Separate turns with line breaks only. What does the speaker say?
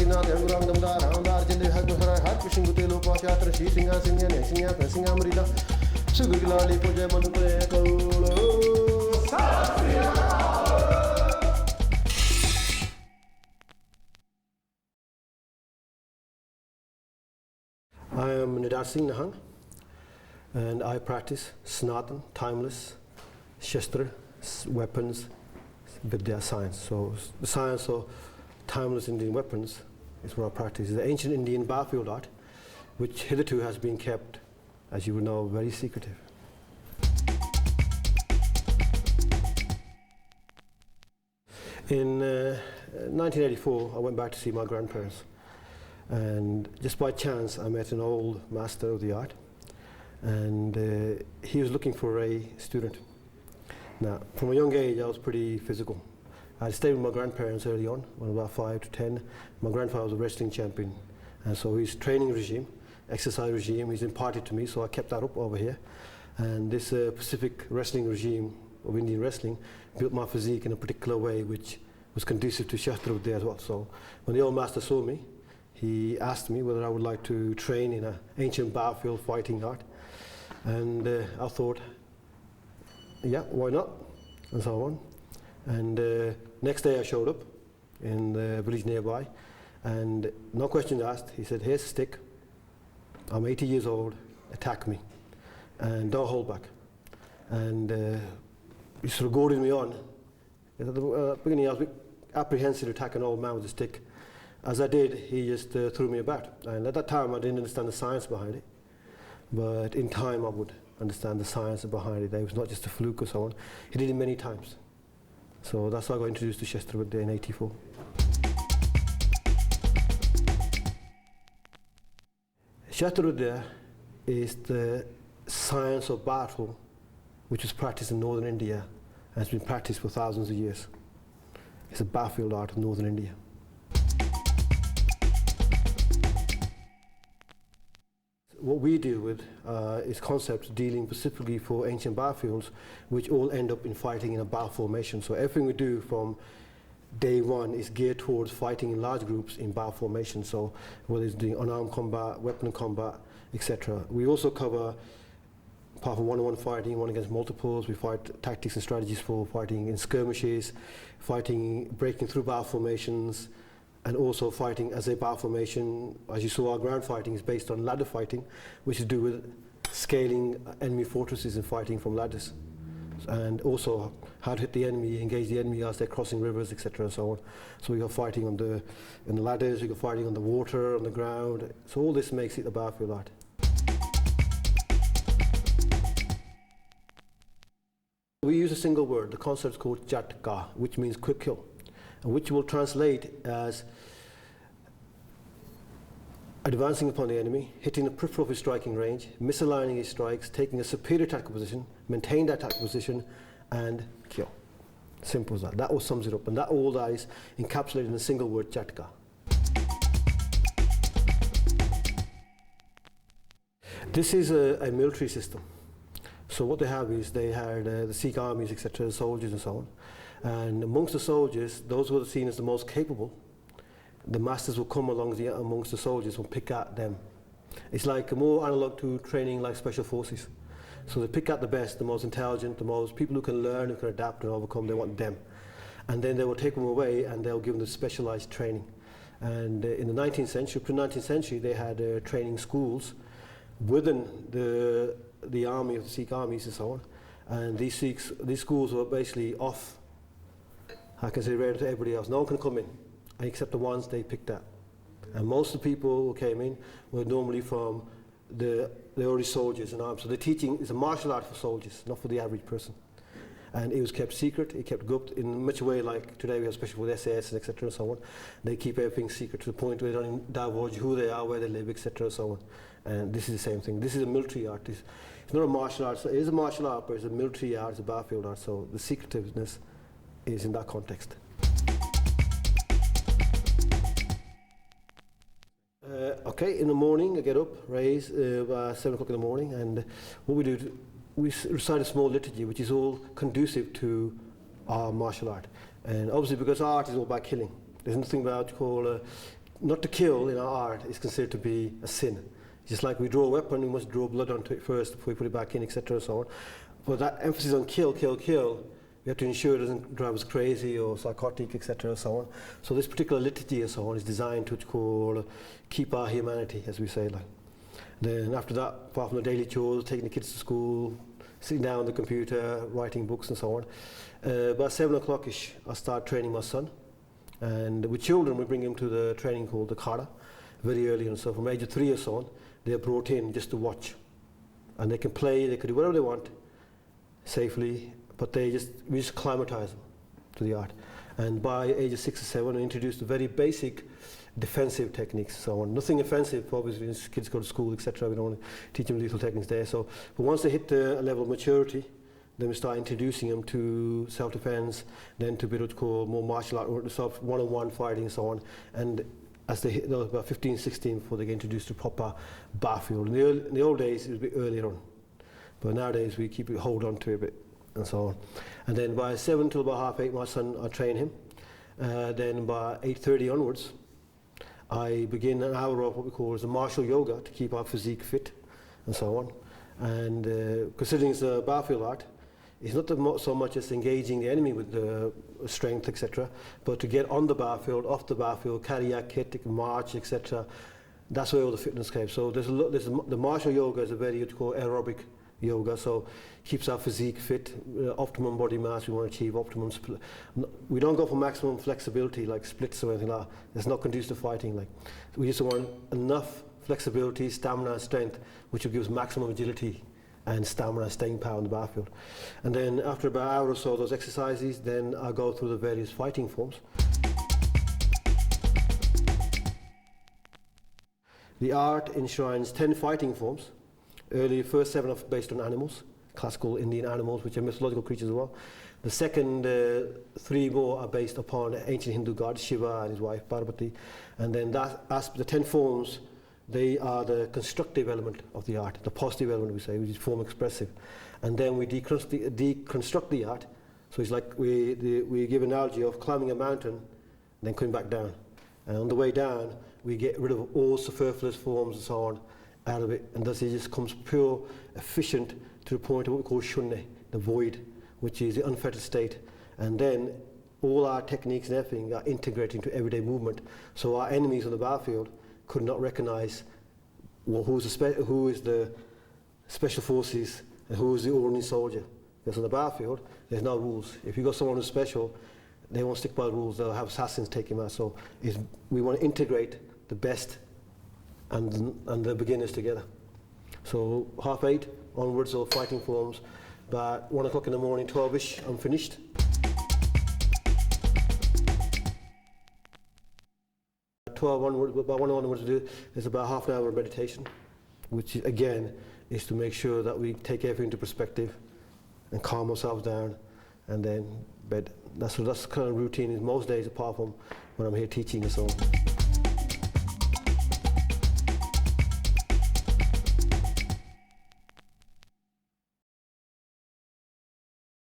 Sina, the Angurang, the Ramdar, Jindi, Hagura, Hakushing, Gutelo, Pasha, Shinga, Singa, Singa, Singa, Marida, Sugulali, Pujaman, I am Nidar Singh Nihang, and I practice Sanatan, timeless, Shastar, weapons, Vidya, science. So the science of timeless Indian weapons is what I practice. It's the ancient Indian battlefield art, which hitherto has been kept, as you would know, very secretive. In 1984, I went back to see my grandparents, and just by chance I met an old master of the art, and he was looking for a student. Now, from a young age I was pretty physical. I stayed with my grandparents early on, when I was about 5 to 10. My grandfather was a wrestling champion, and so his training regime, exercise regime, he's imparted to me, so I kept that up over here. And this Pacific wrestling regime of Indian wrestling built my physique in a particular way which was conducive to Shastar Vidya as well. So when the old master saw me, he asked me whether I would like to train in an ancient battlefield fighting art. And I thought, yeah, why not? And so on. And next day I showed up in the village nearby, and no questions asked. He said, here's a stick. I'm 80 years old, attack me. And don't hold back. And he sort of goaded me on. At the beginning I was a bit apprehensive to attack an old man with a stick. As I did, he just threw me about. And at that time I didn't understand the science behind it. But in time I would understand the science behind it. It was not just a fluke or so on. He did it many times. So that's how I got introduced to Shastar Vidya in '84. Shastar Vidya is the science of battle which was practiced in northern India and has been practiced for thousands of years. It's a battlefield art of northern India. What we deal with is concepts dealing specifically for ancient battlefields, which all end up in fighting in a battle formation. So everything we do from day one is geared towards fighting in large groups in battle formation. So whether it's doing unarmed combat, weapon combat, etc. We also cover, apart from one-on-one fighting, one against multiples, we fight tactics and strategies for fighting in skirmishes, fighting, breaking through battle formations, and also fighting as a battle formation. As you saw, our ground fighting is based on ladder fighting, which is to do with scaling enemy fortresses and fighting from ladders. And also how to hit the enemy, engage the enemy as they're crossing rivers, etc. and so on. So we got fighting on the ladders, we got fighting on the water, on the ground. So all this makes it a battlefield art. We use a single word. The concept is called Chatka, which means quick kill, which will translate as advancing upon the enemy, hitting the peripheral of his striking range, misaligning his strikes, taking a superior tactical position, maintain that tactical position, and kill. Simple as that. That all sums it up, and all that is encapsulated in a single word, Chatka. This is a military system. So what they have is they had the Sikh armies, etc., soldiers and so on. And amongst the soldiers, those who are seen as the most capable, the masters will come amongst the soldiers and pick out them. It's like more analog to training like special forces. So they pick out the best, the most intelligent, the most people who can learn, who can adapt and overcome, they want them. And then they will take them away and they'll give them the specialized training. And in the 19th century, pre-19th century, they had training schools within the army of the Sikh armies and so on. And these schools were basically off, I can say, rare to everybody else. No one can come in, except the ones they picked out. And most of the people who came in were normally from the early soldiers and arms. So the teaching is a martial art for soldiers, not for the average person. And it was kept secret, it kept gupt in much a way like today we have special with SAS and etc. and so on. They keep everything secret to the point where they don't divulge who they are, where they live, etc. and so on. And this is the same thing. This is a military art. It's not a martial art. So it is a martial art, but it's a military art, it's a battlefield art. So the secretiveness is in that context. Okay, in the morning I get up, raise about 7 o'clock in the morning, and what we do, we recite a small liturgy which is all conducive to our martial art. And obviously because art is all about killing, there's nothing about what you call not to kill in our art is considered to be a sin. Just like we draw a weapon, we must draw blood onto it first before we put it back in, etc. so on. But that emphasis on kill, kill, kill, we have to ensure it doesn't drive us crazy or psychotic, etc. so on. So this particular liturgy and so on is designed to keep our humanity, as we say. Like. Then after that, apart from the daily chores, taking the kids to school, sitting down on the computer, writing books and so on. About 7 o'clock-ish, I start training my son. And with children, we bring him to the training called the Akhara, very early on. So from age of 3 or so on, they are brought in just to watch. And they can play, they can do whatever they want, safely, but we just acclimatise them to the art. And by age of 6 or 7, we introduced the very basic defensive techniques, so on. Nothing offensive, obviously, as kids go to school, etc. We don't want to teach them lethal techniques there. So, but once they hit a level of maturity, then we start introducing them to self-defense, then to be what we call more martial art, or one-on-one fighting and so on. And as they hit about 15, 16, before they get introduced to proper battlefield. In the old days, it was a bit earlier on. But nowadays, we hold on to it a bit, and so on. And then by 7 till about 8:30, my son, I train him. Then by 8:30 onwards, I begin an hour of what we call as a martial yoga to keep our physique fit, and so on. And considering it's a battlefield art, it's not so much as engaging the enemy with the strength, etc., but to get on the battlefield, off the battlefield, carry our kit, march, etc. That's where all the fitness came. So the martial yoga is a very what you call aerobic yoga, so keeps our physique fit, optimum body mass. We want to achieve optimum. We don't go for maximum flexibility like splits or anything like that. It's not conducive to fighting. Like we just want enough flexibility, stamina, and strength, which will give us maximum agility and stamina, staying power in the battlefield. And then after about an hour or so of those exercises, then I go through the various fighting forms. The art enshrines 10 fighting forms. Early first 7 are based on animals, classical Indian animals, which are mythological creatures as well. The second 3 more are based upon ancient Hindu gods, Shiva and his wife Parvati. And then the 10 forms, they are the constructive element of the art, the positive element we say, which is form expressive. And then we deconstruct the art. So it's like we give an analogy of climbing a mountain and then coming back down. And on the way down, we get rid of all superfluous forms and so on out of it. And thus it just comes pure, efficient to the point of what we call shunne, the void, which is the unfettered state. And then all our techniques and everything are integrated into everyday movement. So our enemies on the battlefield could not recognize who is the special forces and who is the ordinary soldier. Because on the battlefield, there's no rules. If you got someone who's special, they won't stick by the rules. They'll have assassins take him out. So we want to integrate the best and the beginners together. So 8:30 onwards, all fighting forms. But 1 o'clock in the morning, 12-ish, I'm finished. About 1 onwards, there's about half an hour of meditation, which again is to make sure that we take everything into perspective and calm ourselves down, and then bed. That's kind of routine is most days, apart from when I'm here teaching and so on.